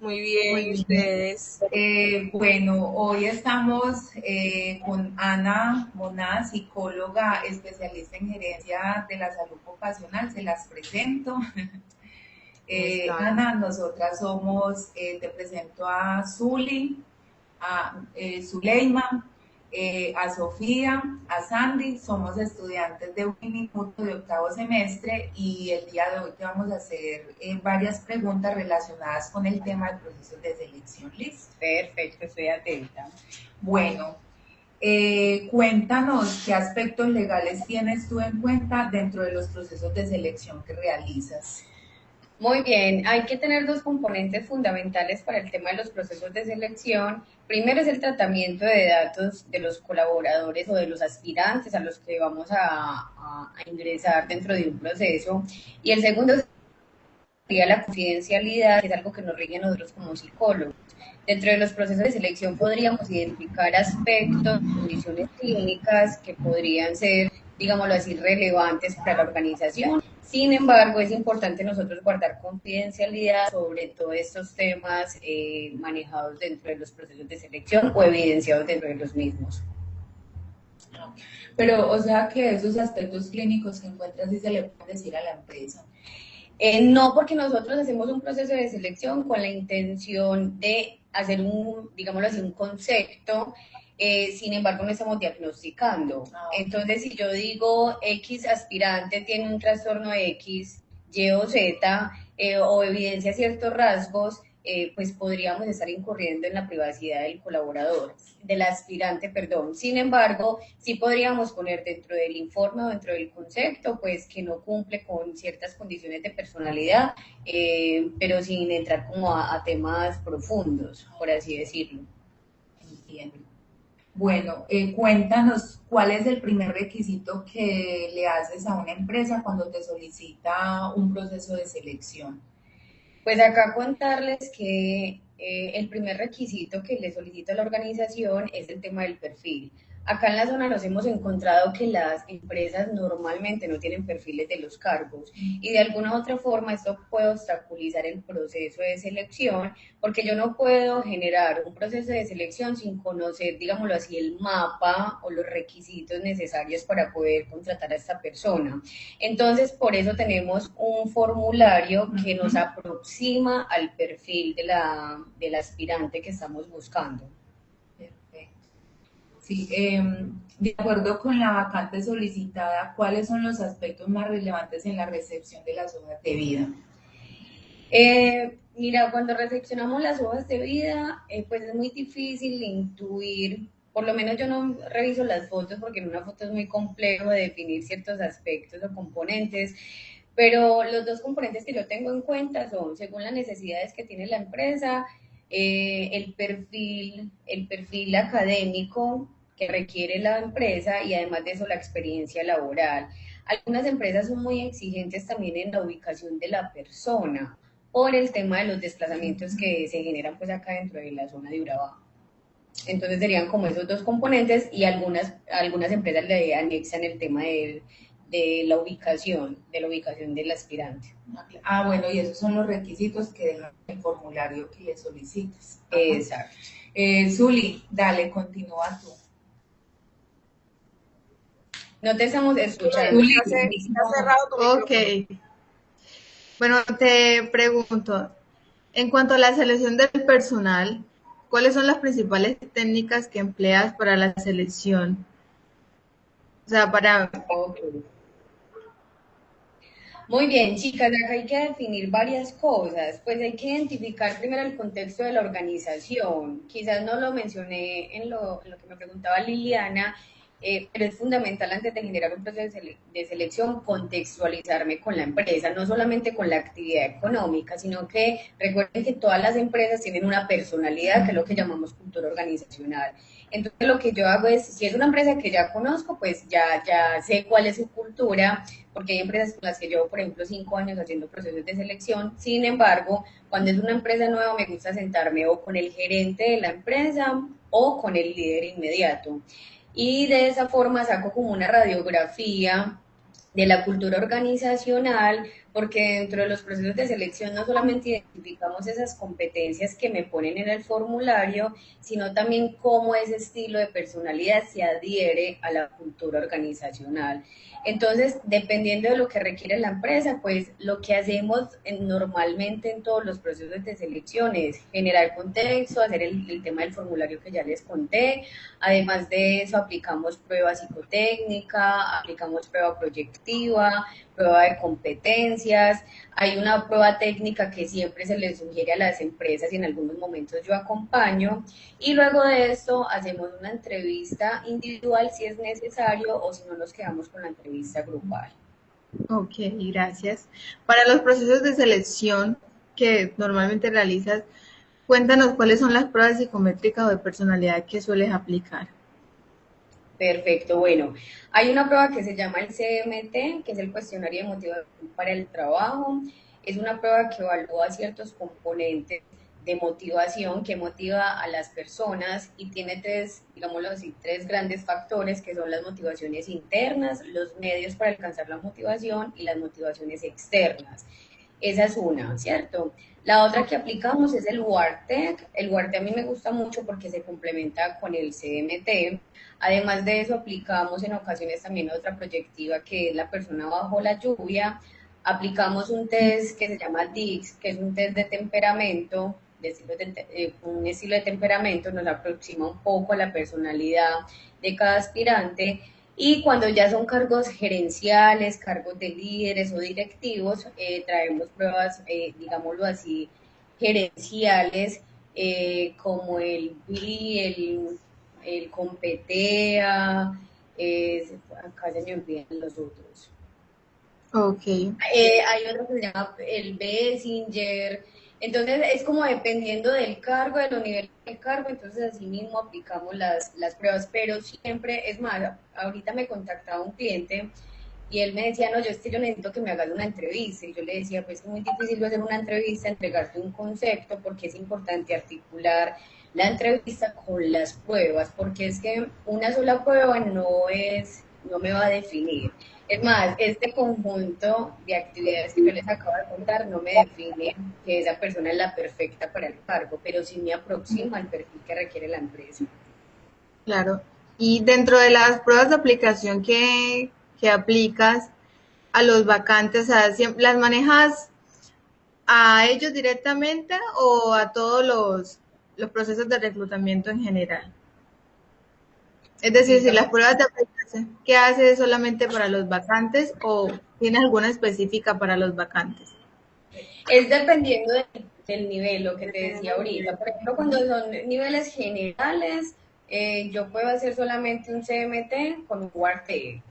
Muy bien, Muy ¿y bien. ustedes? Bueno, hoy estamos con Ana Moná, psicóloga especialista en gerencia de la salud ocupacional. Se las presento. ¿Cómo están? Ana, nosotras somos, te presento a Zuli, a Zuleima, a Sofía, a Sandy. Somos estudiantes de un instituto de octavo semestre y el día de hoy te vamos a hacer varias preguntas relacionadas con el tema del proceso de selección. ¿Listo? Perfecto, estoy atenta. Bueno, cuéntanos qué aspectos legales tienes tú en cuenta dentro de los procesos de selección que realizas. Muy bien, hay que tener dos componentes fundamentales para el tema de los procesos de selección. Primero es el tratamiento de datos de los colaboradores o de los aspirantes a los que vamos a ingresar dentro de un proceso. Y el segundo sería la confidencialidad, que es algo que nos rige a nosotros como psicólogos. Dentro de los procesos de selección podríamos identificar aspectos, condiciones clínicas que podrían ser, digámoslo así, relevantes para la organización. Sin embargo, es importante nosotros guardar confidencialidad sobre todos estos temas manejados dentro de los procesos de selección o evidenciados dentro de los mismos. Pero, o sea que esos aspectos clínicos que encuentras sí se le pueden decir a la empresa. No, porque nosotros hacemos un proceso de selección con la intención de hacer un, digámoslo así, un concepto, sin embargo no estamos diagnosticando. Ah, ok. Entonces, si yo digo X aspirante tiene un trastorno X, Y o Z, o evidencia ciertos rasgos, pues podríamos estar incurriendo en la privacidad del colaborador, del aspirante, perdón. Sin embargo, sí podríamos poner dentro del informe o dentro del concepto, pues que no cumple con ciertas condiciones de personalidad, pero sin entrar como a temas profundos, por así decirlo. Entiendo. Bueno, cuéntanos cuál es el primer requisito que le haces a una empresa cuando te solicita un proceso de selección. Pues acá contarles que el primer requisito que le solicita a la organización es el tema del perfil. Acá en la zona nos hemos encontrado que las empresas normalmente no tienen perfiles de los cargos y de alguna u otra forma esto puede obstaculizar el proceso de selección porque yo no puedo generar un proceso de selección sin conocer, digámoslo así, el mapa o los requisitos necesarios para poder contratar a esta persona. Entonces, por eso tenemos un formulario que nos Ujú. aproxima al perfil del aspirante que estamos buscando. Perfecto. Sí, de acuerdo con la vacante solicitada, ¿cuáles son los aspectos más relevantes en la recepción de las hojas de vida? Mira, cuando recepcionamos las hojas de vida, pues es muy difícil intuir, por lo menos yo no reviso las fotos porque en una foto es muy complejo de definir ciertos aspectos o componentes, pero los dos componentes que yo tengo en cuenta son, según las necesidades que tiene la empresa, el perfil académico que requiere la empresa y además de eso la experiencia laboral. Algunas empresas son muy exigentes también en la ubicación de la persona por el tema de los desplazamientos que se generan pues acá dentro de la zona de Urabá. Entonces serían como esos dos componentes y algunas empresas le anexan el tema de la ubicación del aspirante. Ah, bueno, y esos son los requisitos que dejan el formulario que le solicitas. Ajá. Exacto. Zuli, dale, continúa tú. No te estamos escuchando. Zuli, Está no. cerrado tu Ok. micrófono. Bueno, te pregunto, en cuanto a la selección del personal, ¿cuáles son las principales técnicas que empleas para la selección? O sea, para... Ok. Muy bien, chicas, acá hay que definir varias cosas. Pues hay que identificar primero el contexto de la organización. Quizás no lo mencioné en lo que me preguntaba Liliana, pero es fundamental antes de generar un proceso de selección contextualizarme con la empresa, no solamente con la actividad económica, sino que recuerden que todas las empresas tienen una personalidad, que es lo que llamamos cultura organizacional. Entonces lo que yo hago es, si es una empresa que ya conozco, pues ya sé cuál es su cultura, porque hay empresas con las que llevo, por ejemplo, 5 años haciendo procesos de selección. Sin embargo, cuando es una empresa nueva, me gusta sentarme o con el gerente de la empresa o con el líder inmediato. Y de esa forma saco como una radiografía de la cultura organizacional, porque dentro de los procesos de selección no solamente identificamos esas competencias que me ponen en el formulario, sino también cómo ese estilo de personalidad se adhiere a la cultura organizacional. Entonces, dependiendo de lo que requiere la empresa, pues lo que hacemos normalmente en todos los procesos de selección es generar contexto, hacer el tema del formulario que ya les conté. Además de eso, aplicamos prueba psicotécnica, aplicamos prueba proyectiva, prueba de competencias. Hay una prueba técnica que siempre se les sugiere a las empresas y en algunos momentos yo acompaño. Y luego de esto hacemos una entrevista individual si es necesario o si no nos quedamos con la entrevista grupal. Ok, gracias. Para los procesos de selección que normalmente realizas, cuéntanos cuáles son las pruebas psicométricas o de personalidad que sueles aplicar. Perfecto, bueno, hay una prueba que se llama el CMT, que es el cuestionario de motivación para el trabajo. Es una prueba que evalúa ciertos componentes de motivación que motiva a las personas y tiene tres, digámoslo así, tres grandes factores que son las motivaciones internas, los medios para alcanzar la motivación y las motivaciones externas. Esa es una, ¿cierto? La otra que aplicamos es el WARTEC. El WARTEC a mí me gusta mucho porque se complementa con el CMT. Además de eso, aplicamos en ocasiones también otra proyectiva que es la persona bajo la lluvia. Aplicamos un test que se llama DIX, que es un test de temperamento, un estilo de temperamento, nos aproxima un poco a la personalidad de cada aspirante. Y cuando ya son cargos gerenciales, cargos de líderes o directivos, traemos pruebas, digámoslo así, gerenciales, como el BI, el Competea, acá se me olvidan los otros. Ok, Hay otro que se llama el Bessinger. Entonces es como dependiendo del cargo, de los niveles del cargo, entonces así mismo aplicamos las pruebas, pero siempre, es más, ahorita me contactaba un cliente y él me decía, no, yo es que yo necesito que me hagas una entrevista, y yo le decía, pues es muy difícil hacer una entrevista, entregarte un concepto, porque es importante articular la entrevista con las pruebas, porque es que una sola prueba no me va a definir. Es más, este conjunto de actividades que yo les acabo de contar no me define que esa persona es la perfecta para el cargo, pero sí me aproxima al perfil que requiere la empresa. claro. Y dentro de las pruebas de aplicación que aplicas a los vacantes, o sea, ¿las manejas a ellos directamente o a todos los procesos de reclutamiento en general? Es decir, si las Dígame. pruebas de aplicación, ¿qué haces solamente para los vacantes o tienes alguna específica para los vacantes? Es dependiendo del nivel, lo que te decía ahorita. Por ejemplo, cuando son niveles generales, yo puedo hacer solamente un CMT con un WARTE.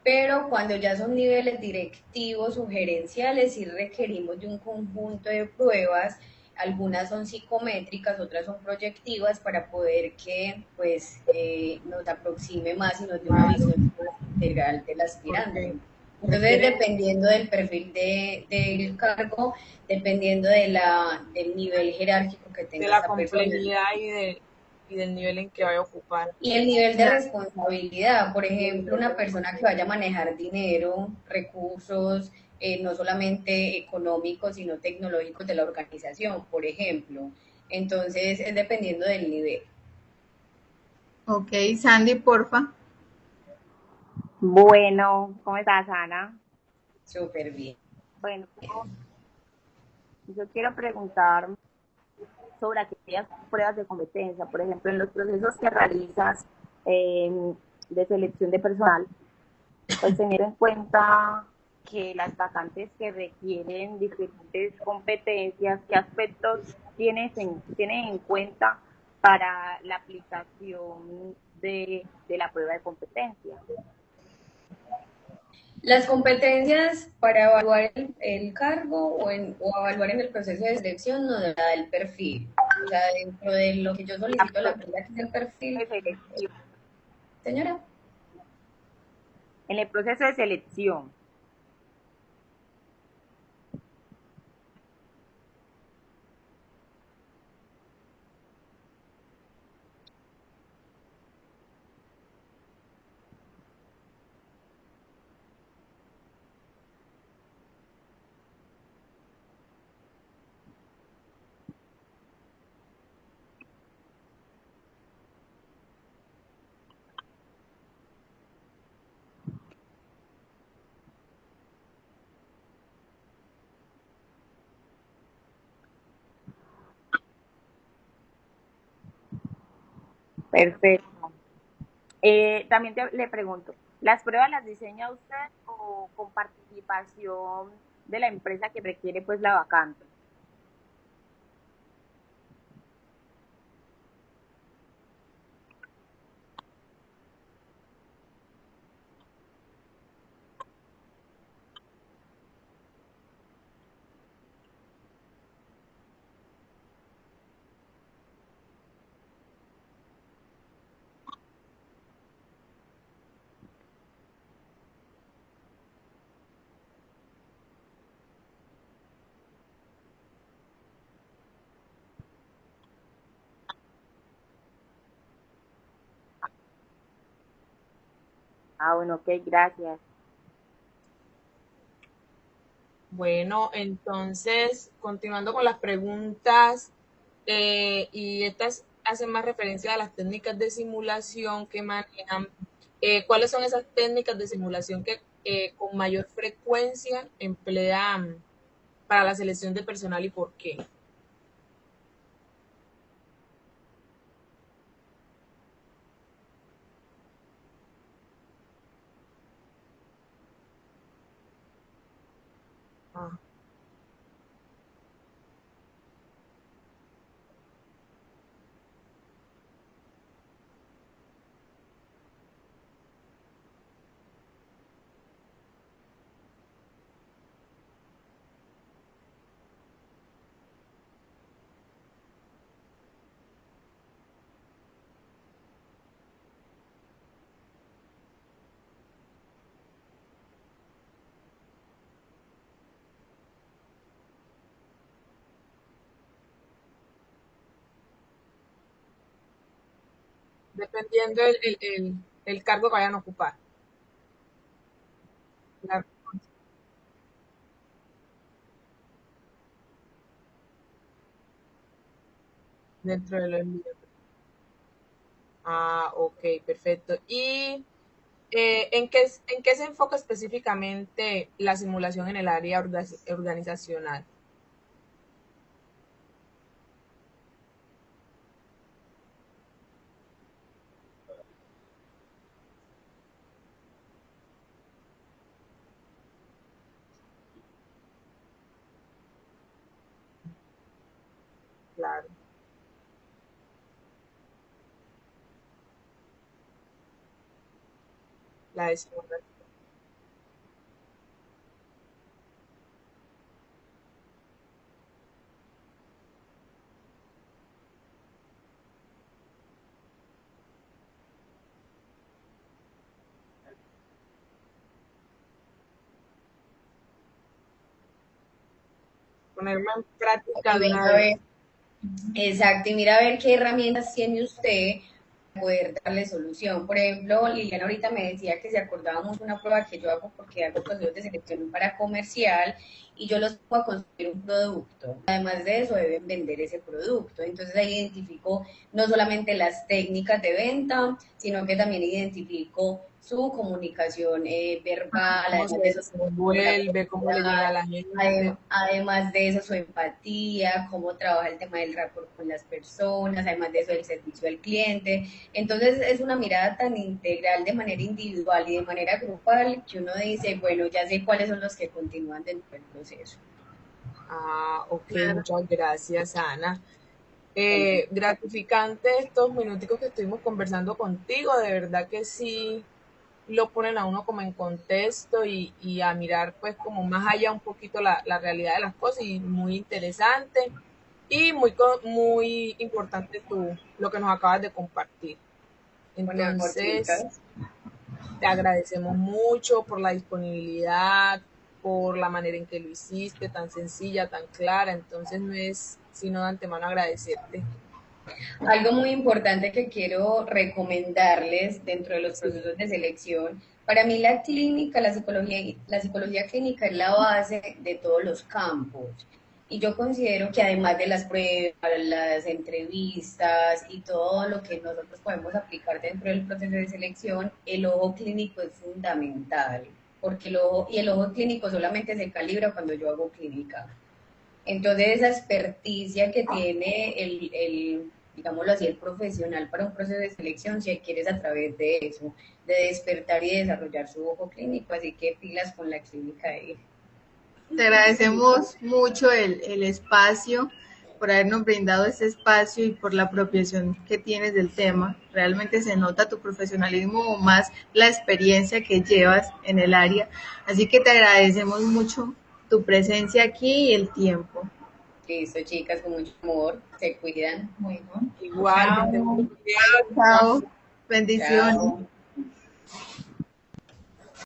Pero cuando ya son niveles directivos o gerenciales, sí requerimos de un conjunto de pruebas. Algunas son psicométricas, otras son proyectivas para poder que pues nos aproxime más y nos dé una visión más integral del aspirante. Porque Entonces, requiere dependiendo del perfil del cargo, dependiendo del nivel jerárquico que de tenga la esta persona complejidad y del nivel en que vaya a ocupar. y el nivel de claro, responsabilidad. Por ejemplo, una persona que vaya a manejar dinero, recursos, no solamente económicos, sino tecnológicos de la organización, por ejemplo. Entonces, es dependiendo del nivel. ok, Sandy, porfa. Bueno, ¿cómo estás, Ana? Súper bien. Bueno, yo quiero preguntar sobre aquellas pruebas de competencia, por ejemplo, en los procesos que realizas eh, de selección de personal, pues tener en cuenta que las vacantes que requieren diferentes competencias, ¿qué aspectos tienen en cuenta para la aplicación de la prueba de competencia? Las competencias para evaluar el cargo o evaluar en el proceso de selección nos da el perfil. O sea, dentro de lo que yo La solicito a la empresa, que es el perfil, de selección. señora. En el proceso de selección, Perfecto. También le pregunto, ¿las pruebas las diseña usted o con participación de la empresa que requiere pues la vacante? Ah, bueno, ok, gracias. Bueno, entonces, continuando con las preguntas, y estas hacen más referencia a las técnicas de simulación que manejan. ¿Cuáles son esas técnicas de simulación que con mayor frecuencia emplean para la selección de personal y por qué? Ah, dependiendo el cargo que vayan a ocupar. La- dentro de los líderes. Ah, ok, perfecto. ¿Y en qué se enfoca específicamente la simulación en el área organizacional? Claro, la de simulación. Ponerlo en práctica Y de una venga a vez. ver, exacto, y mira a ver qué herramientas tiene usted para poder darle solución. Por ejemplo, Liliana ahorita me decía que se acordaba mucho una prueba que yo hago porque hago procesos de selección para comercial y yo los pongo a construir un producto. Además de eso, deben vender ese producto. Entonces ahí identifico no solamente las técnicas de venta, sino que también identifico su comunicación verbal, Cómo además se de eso, su postura desenvuelve, cómo le llega a la gente. además de eso, su empatía, cómo trabaja el tema del rapport con las personas, además de eso, el servicio al cliente. Entonces, es una mirada tan integral de manera individual y de manera grupal que uno dice, bueno, ya sé cuáles son los que continúan dentro del proceso. Ah, ok, muchas gracias, Ana. Bueno, Gratificante estos minuticos que estuvimos conversando contigo, de verdad que sí lo ponen a uno como en contexto y a mirar pues como más allá un poquito la realidad de las cosas y muy interesante y muy importante lo que nos acabas de compartir. con amor, Entonces, chicas. te agradecemos mucho por la disponibilidad, por la manera en que lo hiciste, tan sencilla, tan clara. Entonces, no es sino de antemano agradecerte. Algo muy importante que quiero recomendarles dentro de los Sí, procesos de selección, para mí la psicología clínica es la base de todos los campos. Y yo considero que además de las pruebas, las entrevistas y todo lo que nosotros podemos aplicar dentro del proceso de selección, el ojo clínico es fundamental, porque el ojo clínico solamente se calibra cuando yo hago clínica. Entonces, esa experticia que tiene digámoslo así, el profesional para un proceso de selección, si quieres a través de eso, de despertar y desarrollar su ojo clínico, así que pilas con la clínica de... Te agradecemos mucho el espacio, por habernos brindado este espacio y por la apropiación que tienes del tema. Realmente se nota tu profesionalismo o más la experiencia que llevas en el área. Así que te agradecemos mucho tu presencia aquí y el tiempo. Listo, chicas, con mucho amor, se cuidan. Bueno, Igual, que estén chao. muy bien. Chao, bendiciones. Chao.